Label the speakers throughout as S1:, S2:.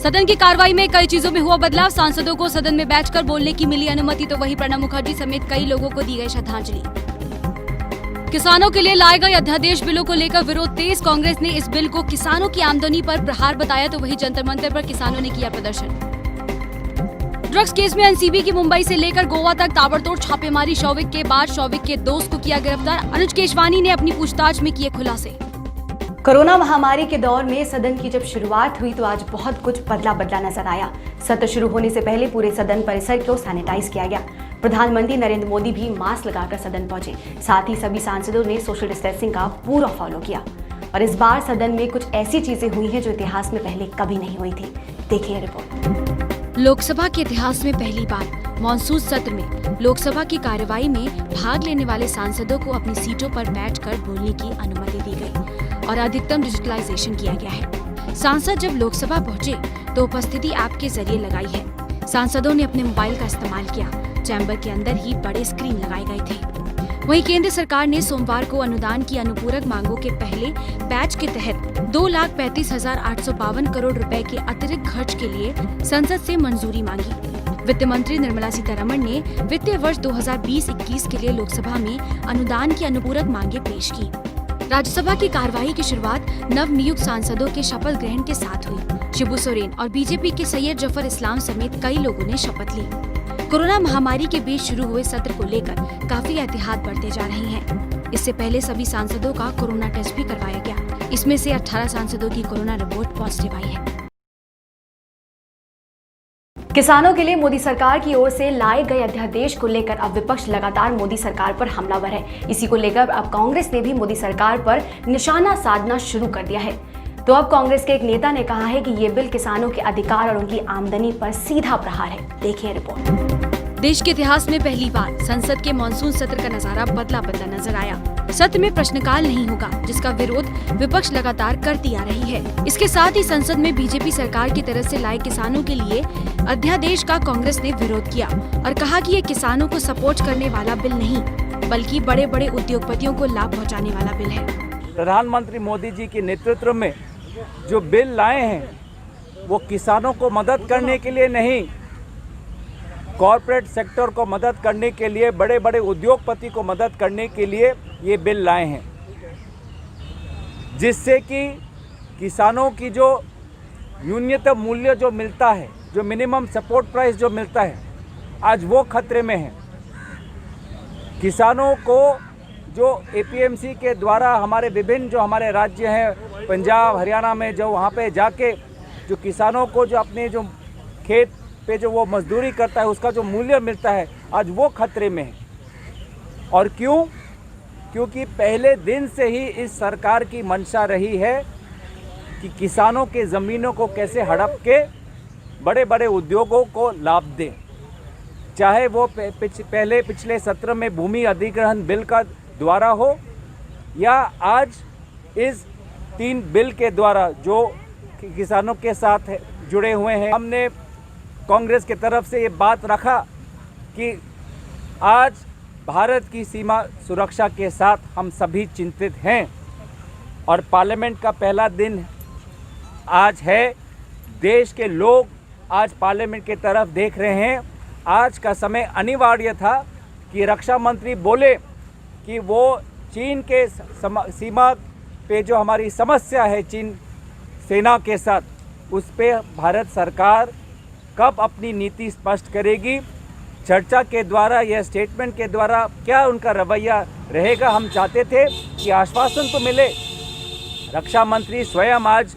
S1: सदन की कार्रवाई में कई चीजों में हुआ बदलाव। सांसदों को सदन में बैठकर बोलने की मिली अनुमति, तो वहीं प्रणब मुखर्जी समेत कई लोगों को दी गई श्रद्धांजलि। किसानों के लिए लाए गए अध्यादेश बिलों को लेकर विरोध तेज। कांग्रेस ने इस बिल को किसानों की आमदनी पर प्रहार बताया, तो वहीं जंतर मंतर पर किसानों ने किया प्रदर्शन। ड्रग्स केस में एनसीबी की मुंबई से लेकर गोवा तक ताबड़तोड़ छापेमारी। शौविक के बाद शौविक के दोस्त को किया गिरफ्तार। अनुज केशवानी ने अपनी पूछताछ में किए खुलासे।
S2: कोरोना महामारी के दौर में सदन की जब शुरुआत हुई तो आज बहुत कुछ बदला नजर आया। सत्र शुरू होने से पहले पूरे सदन परिसर को सैनिटाइज किया गया। प्रधानमंत्री नरेंद्र मोदी भी मास्क लगाकर सदन पहुंचे। साथ ही सभी सांसदों ने सोशल डिस्टेंसिंग का पूरा फॉलो किया। और इस बार सदन में कुछ ऐसी चीजें हुई हैं जो इतिहास में पहले कभी नहीं हुई थी। देखिए रिपोर्ट।
S1: लोकसभा के इतिहास में पहली बार मॉनसून सत्र में लोकसभा की कार्यवाही में भाग लेने वाले सांसदों को अपनी सीटों पर बैठकर बोलने की अनुमति दी गई और अधिकतम डिजिटलाइजेशन किया गया है। सांसद जब लोकसभा पहुंचे तो उपस्थिति ऐप के जरिए लगाई है। सांसदों ने अपने मोबाइल का इस्तेमाल किया। चैम्बर के अंदर ही बड़े स्क्रीन लगाए गए थे। वहीं केंद्र सरकार ने सोमवार को अनुदान की अनुपूरक मांगों के पहले बैच के तहत 2,35,852 करोड़ रुपए के अतिरिक्त खर्च के लिए संसद से मंजूरी मांगी। वित्त मंत्री निर्मला सीतारमण ने वित्तीय वर्ष 2020-21 के लिए लोकसभा में अनुदान की अनुपूरक मांगे पेश की। राज्यसभा की कार्यवाही की शुरुआत नव नियुक्त सांसदों के शपथ ग्रहण के साथ हुई। शिबू सोरेन और बीजेपी के सैयद जफर इस्लाम समेत कई लोगों ने शपथ ली। कोरोना महामारी के बीच शुरू हुए सत्र को लेकर काफी एहतियात बरते जा रहे हैं। इससे पहले सभी सांसदों का कोरोना टेस्ट भी करवाया गया। इसमें से 18 सांसदों की कोरोना रिपोर्ट पॉजिटिव आई है।
S2: किसानों के लिए मोदी सरकार की ओर से लाए गए अध्यादेश को लेकर अब विपक्ष लगातार मोदी सरकार पर हमलावर है। इसी को लेकर अब कांग्रेस ने भी मोदी सरकार पर निशाना साधना शुरू कर दिया है। तो अब कांग्रेस के एक नेता ने कहा है कि ये बिल किसानों के अधिकार और उनकी आमदनी पर सीधा प्रहार है। देखिए रिपोर्ट।
S1: देश के इतिहास में पहली बार संसद के मॉनसून सत्र का नजारा बदला नजर आया। सत्र में प्रश्नकाल नहीं होगा, जिसका विरोध विपक्ष लगातार करती आ रही है। इसके साथ ही संसद में बीजेपी सरकार की तरफ से लाए किसानों के लिए अध्यादेश का कांग्रेस ने विरोध किया और कहा कि ये किसानों को सपोर्ट करने वाला बिल नहीं, बल्कि बड़े बड़े उद्योगपतियों को लाभ पहुंचाने वाला बिल है।
S3: प्रधानमंत्री मोदी जी के नेतृत्व में जो बिल लाए हैं वो किसानों को मदद करने के लिए नहीं, कॉरपोरेट सेक्टर को मदद करने के लिए, बड़े बड़े उद्योगपति को मदद करने के लिए ये बिल लाए हैं, जिससे कि किसानों की जो न्यूनतम मूल्य जो मिलता है, जो मिनिमम सपोर्ट प्राइस जो मिलता है, आज वो खतरे में है। किसानों को जो एपीएमसी के द्वारा हमारे विभिन्न जो हमारे राज्य हैं, पंजाब हरियाणा में, जो वहाँ पे जाके जो किसानों को जो अपने जो खेत पे जो वो मजदूरी करता है उसका जो मूल्य मिलता है, आज वो खतरे में है। और क्यों? क्योंकि पहले दिन से ही इस सरकार की मंशा रही है कि किसानों के ज़मीनों को कैसे हड़प के बड़े बड़े उद्योगों को लाभ दें। चाहे वो पिछले सत्र में भूमि अधिग्रहण बिल का द्वारा हो या आज इस 3 बिल के द्वारा जो किसानों के साथ जुड़े हुए हैं। हमने कांग्रेस की तरफ से ये बात रखा कि आज भारत की सीमा सुरक्षा के साथ हम सभी चिंतित हैं और पार्लियामेंट का पहला दिन आज है। देश के लोग आज पार्लियामेंट की तरफ देख रहे हैं। आज का समय अनिवार्य था कि रक्षा मंत्री बोले कि वो चीन के सीमा पे जो हमारी समस्या है चीन सेना के साथ, उस पे भारत सरकार कब अपनी नीति स्पष्ट करेगी। चर्चा के द्वारा या स्टेटमेंट के द्वारा क्या उनका रवैया रहेगा, हम चाहते थे कि आश्वासन तो मिले। रक्षा मंत्री स्वयं आज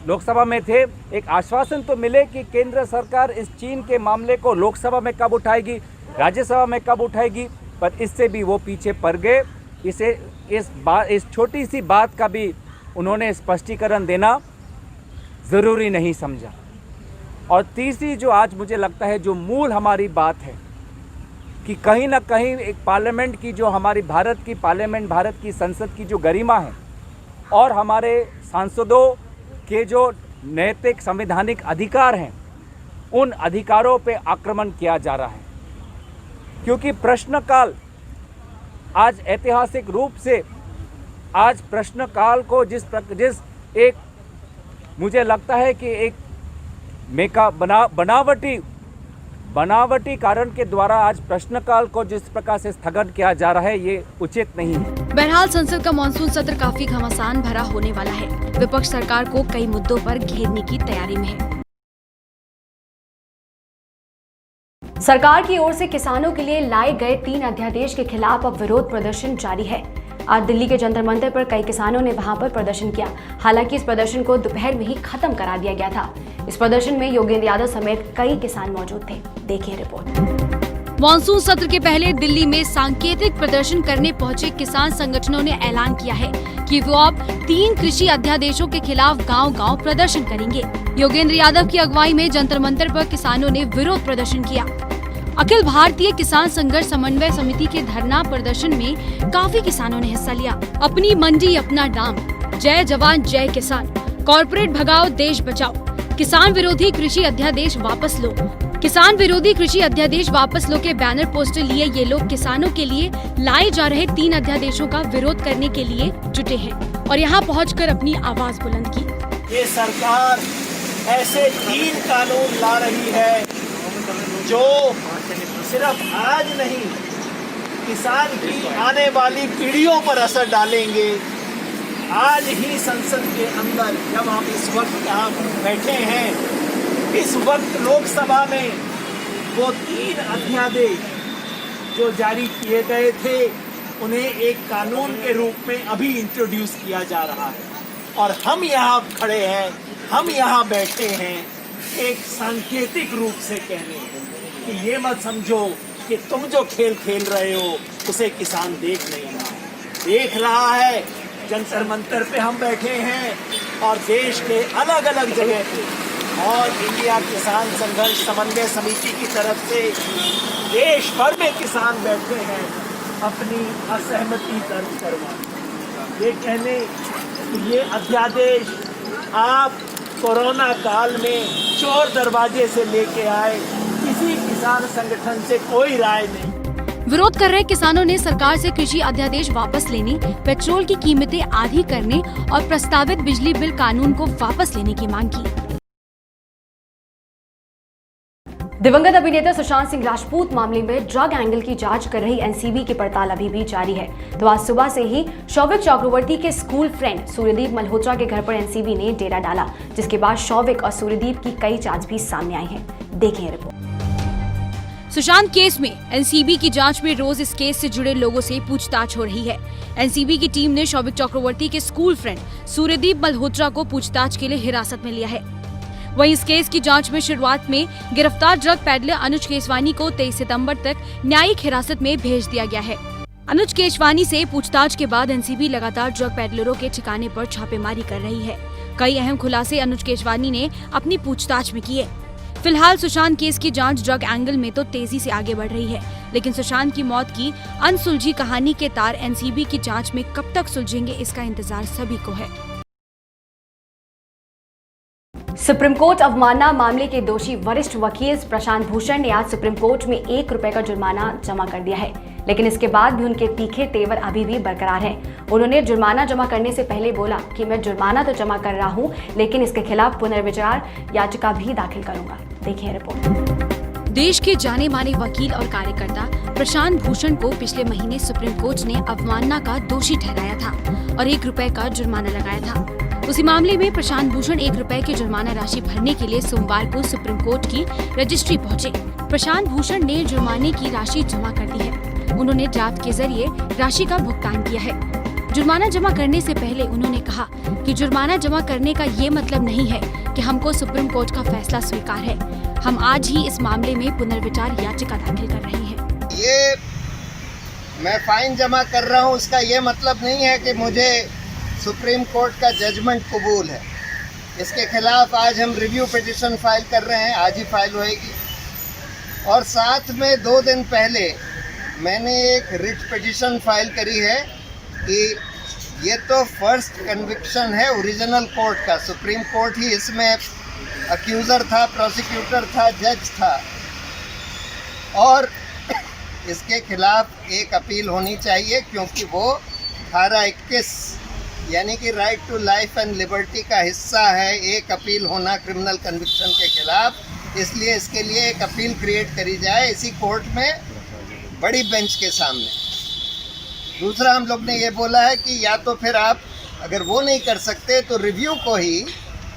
S3: लोकसभा में थे, एक आश्वासन तो मिले कि केंद्र सरकार इस चीन के मामले को लोकसभा में कब उठाएगी, राज्यसभा में कब उठाएगी, पर इससे भी वो पीछे पड़ गए। इस छोटी सी बात का भी उन्होंने स्पष्टीकरण देना ज़रूरी नहीं समझा। और तीसरी जो आज मुझे लगता है जो मूल हमारी बात है कि कहीं ना कहीं एक पार्लियामेंट की जो हमारी भारत की पार्लियामेंट, भारत की संसद की जो गरिमा है और हमारे सांसदों के जो नैतिक संवैधानिक अधिकार हैं, उन अधिकारों पे आक्रमण किया जा रहा है। क्योंकि प्रश्नकाल आज ऐतिहासिक रूप से आज प्रश्नकाल को जिस एक मुझे लगता है कि एक बनावटी कारण के द्वारा आज प्रश्नकाल को जिस प्रकार से स्थगन किया जा रहा है, ये उचित नहीं है।
S1: बहरहाल संसद का मानसून सत्र काफी घमासान भरा होने वाला है। विपक्ष सरकार को कई मुद्दों पर घेरने की तैयारी में है।
S2: सरकार की ओर से किसानों के लिए लाए गए 3 अध्यादेश के खिलाफ अब विरोध प्रदर्शन जारी है। आज दिल्ली के जंतर मंतर पर कई किसानों ने वहां पर प्रदर्शन किया। हालांकि इस प्रदर्शन को दोपहर में ही खत्म करा दिया गया था। इस प्रदर्शन में योगेंद्र यादव समेत कई किसान मौजूद थे। देखिए रिपोर्ट।
S1: मानसून सत्र के पहले दिल्ली में सांकेतिक प्रदर्शन करने पहुंचे किसान संगठनों ने ऐलान किया है कि वो अब 3 कृषि अध्यादेशों के खिलाफ गांव-गांव प्रदर्शन करेंगे। योगेंद्र यादव की अगुवाई में जंतर मंतर पर किसानों ने विरोध प्रदर्शन किया। अखिल भारतीय किसान संघर्ष समन्वय समिति के धरना प्रदर्शन में काफी किसानों ने हिस्सा लिया। अपनी मंडी अपना दाम, जय जवान जय किसान, कॉर्पोरेट भगाओ देश बचाओ, किसान विरोधी कृषि अध्यादेश वापस लो, किसान विरोधी कृषि अध्यादेश वापस लो के बैनर पोस्टर लिए ये लोग किसानों के लिए लाए जा रहे 3 अध्यादेशों का विरोध करने के लिए जुटे हैं और यहाँ पहुंचकर अपनी आवाज बुलंद की।
S4: ये सरकार ऐसे 3 कानून ला रही है जो सिर्फ आज नहीं, किसान की आने वाली पीढ़ियों पर असर डालेंगे। आज ही संसद के अंदर जब हम इस वक्त यहाँ बैठे हैं, इस वक्त लोकसभा में वो 3 अध्यादेश जो जारी किए गए थे, उन्हें एक कानून के रूप में अभी इंट्रोड्यूस किया जा रहा है और हम यहाँ खड़े हैं, हम यहाँ बैठे हैं एक सांकेतिक रूप से कहने कि ये मत समझो कि तुम जो खेल खेल रहे हो उसे किसान देख नहीं रहा, देख रहा है। जंतर मंतर पे हम बैठे हैं और देश के अलग अलग जगह पे और इंडिया किसान संघर्ष समन्वय समिति की तरफ से देश भर में किसान बैठे हैं अपनी असहमति दर्ज करवाने, ये कहने कि ये अध्यादेश आप कोरोना काल में चोर दरवाजे से लेके आए, किसी किसान संगठन से कोई राय नहीं।
S1: विरोध कर रहे किसानों ने सरकार से कृषि अध्यादेश वापस लेने, पेट्रोल की कीमतें आधी करने और प्रस्तावित बिजली बिल कानून को वापस लेने की मांग की।
S2: दिवंगत अभिनेता सुशांत सिंह राजपूत मामले में ड्रग एंगल की जांच कर रही एनसीबी की पड़ताल अभी भी जारी है। तो आज सुबह से ही शौविक चक्रवर्ती के स्कूल फ्रेंड सूर्यदीप मल्होत्रा के घर पर एनसीबी ने डेरा डाला, जिसके बाद शौविक और सूर्यदीप की कई चार्ज भी सामने आई हैं। देखिए रिपोर्ट।
S1: सुशांत केस में एनसीबी की जांच में रोज इस केस से जुड़े लोगों से पूछताछ हो रही है। एनसीबी की टीम ने शौविक चक्रवर्ती के स्कूल फ्रेंड सूर्यदीप मल्होत्रा को पूछताछ के लिए हिरासत में लिया है। वहीं इस केस की जांच में शुरुआत में गिरफ्तार ड्रग पैडलर अनुज केसवानी को 23 सितंबर तक न्यायिक हिरासत में भेज दिया गया है। अनुज केसवानी से पूछताछ के बाद एनसीबी लगातार ड्रग पैडलरों के ठिकाने पर छापेमारी कर रही है। कई अहम खुलासे अनुज केसवानी ने अपनी पूछताछ में किए। फिलहाल सुशांत केस की जांच ड्रग एंगल में तो तेजी से आगे बढ़ रही है, लेकिन सुशांत की मौत की अनसुलझी कहानी के तार एनसीबी की जांच में कब तक सुलझेंगे, इसका इंतजार सभी को है।
S2: सुप्रीम कोर्ट अवमानना मामले के दोषी वरिष्ठ वकील प्रशांत भूषण ने आज सुप्रीम कोर्ट में 1 रुपए का जुर्माना जमा कर दिया है, लेकिन इसके बाद भी उनके तीखे तेवर अभी भी बरकरार हैं। उन्होंने जुर्माना जमा करने से पहले बोला कि मैं जुर्माना तो जमा कर रहा हूं, लेकिन इसके खिलाफ पुनर्विचार याचिका भी दाखिल करूंगा। देखिए रिपोर्ट।
S1: देश के जाने माने वकील और कार्यकर्ता प्रशांत भूषण को पिछले महीने सुप्रीम कोर्ट ने अवमानना का दोषी ठहराया था और 1 रुपए का जुर्माना लगाया था। उसी मामले में प्रशांत भूषण 1 रुपए की जुर्माना राशि भरने के लिए सोमवार को सुप्रीम कोर्ट की रजिस्ट्री पहुंचे। प्रशांत भूषण ने जुर्माने की राशि जमा कर दी है। उन्होंने ड्राफ्ट के जरिए राशि का भुगतान किया है। जुर्माना जमा करने से पहले उन्होंने कहा कि जुर्माना जमा करने का ये मतलब नहीं है कि हमको सुप्रीम कोर्ट का फैसला स्वीकार है। हम आज ही इस मामले में पुनर्विचार याचिका दाखिल कर रहे हैं।
S5: ये मैं फाइन जमा कर रहा हूँ, उसका ये मतलब नहीं है कि मुझे सुप्रीम कोर्ट का जजमेंट कबूल है। इसके खिलाफ आज हम रिव्यू पिटीशन फाइल कर रहे हैं, आज ही फाइल होएगी। और साथ में 2 दिन पहले मैंने एक रिट पिटीशन फाइल करी है कि ये तो फर्स्ट कन्विक्शन है ओरिजिनल कोर्ट का, सुप्रीम कोर्ट ही इसमें अक्यूज़र था, प्रोसिक्यूटर था, जज था, और इसके खिलाफ एक अपील होनी चाहिए क्योंकि वो धारा 21 यानी कि right to life and liberty का हिस्सा है एक अपील होना क्रिमिनल कन्विक्शन के खिलाफ, इसलिए इसके लिए एक अपील क्रिएट करी जाए इसी कोर्ट में बड़ी बेंच के सामने। दूसरा हम लोग ने ये बोला है कि या तो फिर आप अगर वो नहीं कर सकते तो रिव्यू को ही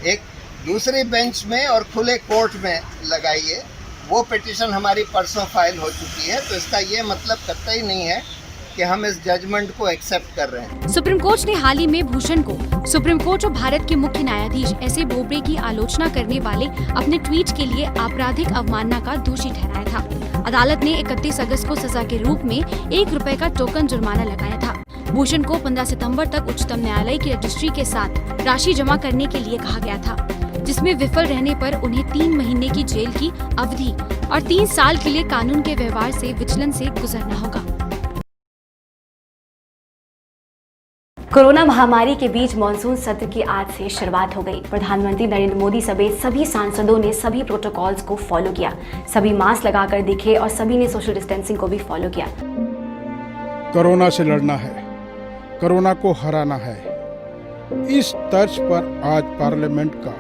S5: एक दूसरी बेंच में और खुले कोर्ट में लगाइए। वो पिटीशन हमारी परसों फाइल हो चुकी है, तो इसका ये मतलब कतई नहीं है कि हम इस जजमेंट को एक्सेप्ट कर रहे हैं।
S1: सुप्रीम कोर्ट ने हाल ही में भूषण को सुप्रीम कोर्ट और भारत के मुख्य न्यायाधीश एस ए बोबड़े की आलोचना करने वाले अपने ट्वीट के लिए आपराधिक अवमानना का दोषी ठहराया था। अदालत ने 31 अगस्त को सजा के रूप में ₹1 का टोकन जुर्माना लगाया था। भूषण को 15 सितंबर तक उच्चतम न्यायालय की रजिस्ट्री के साथ राशि जमा करने के लिए कहा गया था, जिसमें विफल रहने पर उन्हें 3 महीने की जेल की अवधि और 3 साल के लिए कानून के व्यवहार से विचलन से गुजरना होगा।
S2: कोरोना महामारी के बीच मॉनसून सत्र की आज से शुरुआत हो गई। प्रधानमंत्री नरेंद्र मोदी समेत सभी सांसदों ने सभी प्रोटोकॉल्स को फॉलो किया। सभी मास्क लगाकर दिखे और सभी ने सोशल डिस्टेंसिंग को भी फॉलो किया।
S6: कोरोना से लड़ना है, कोरोना को हराना है। इस तर्ज पर आज पार्लियामेंट का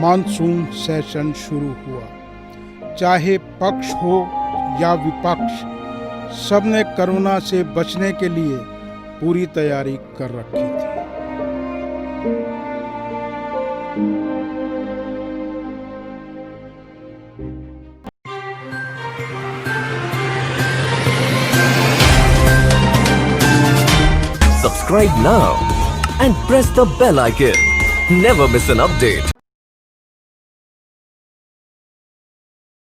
S6: मानसून सेशन शुरू हुआ। चाहे पक्ष हो या विपक्ष, सबने कोरोना से बचने के लिए पूरी तैयारी कर रखी थी।
S7: Subscribe now and press the bell icon. Never miss an update.